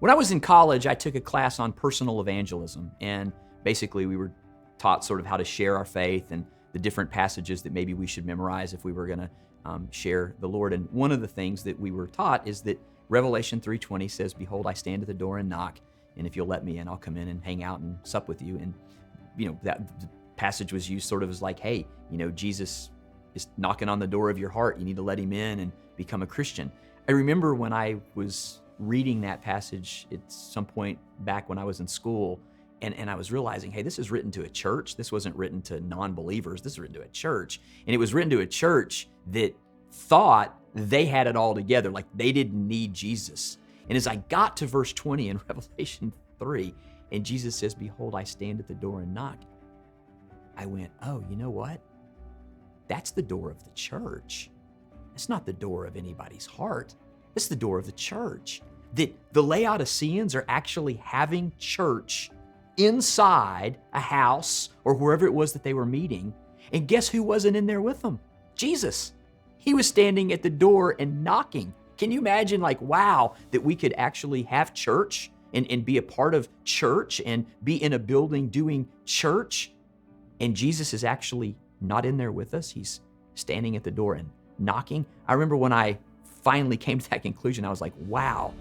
When I was in college, I took a class on personal evangelism, and basically we were taught sort of how to share our faith and the different passages that maybe we should memorize if we were going to share the Lord. And one of the things that we were taught is that Revelation 3:20 says, "Behold, I stand at the door and knock, and if you'll let me in, I'll come in and hang out and sup with you." And that the passage was used sort of as like, hey, Jesus is knocking on the door of your heart. You need to let him in and become a Christian. I remember when I was reading that passage at some point back when I was in school, and I was realizing, hey, this is written to a church. This wasn't written to non-believers. This is written to a church. And it was written to a church that thought they had it all together, like they didn't need Jesus. And as I got to verse 20 in Revelation 3, and Jesus says, "Behold, I stand at the door and knock," I went, oh, you know what? That's the door of the church. It's not the door of anybody's heart. It's the door of the church. That the Laodiceans are actually having church inside a house or wherever it was that they were meeting. And guess who wasn't in there with them? Jesus. He was standing at the door and knocking. Can you imagine, like, wow, that we could actually have church and be a part of church and be in a building doing church? And Jesus is actually not in there with us. He's standing at the door and knocking. I remember when I finally came to that conclusion, I was like, wow,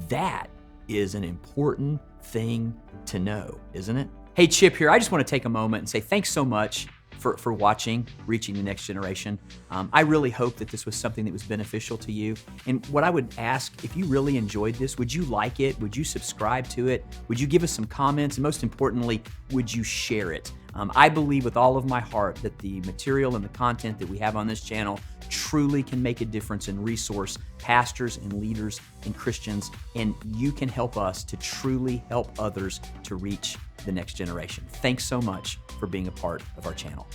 that is an important thing to know, isn't it? Hey, Chip here. I just want to take a moment and say thanks so much for watching Reaching the Next Generation. I really hope that this was something that was beneficial to you. And what I would ask, if you really enjoyed this, would you like it? Would you subscribe to it? Would you give us some comments? And most importantly, would you share it? I believe with all of my heart that the material and the content that we have on this channel truly can make a difference and resource pastors and leaders and Christians, and you can help us to truly help others to reach the next generation. Thanks so much for being a part of our channel.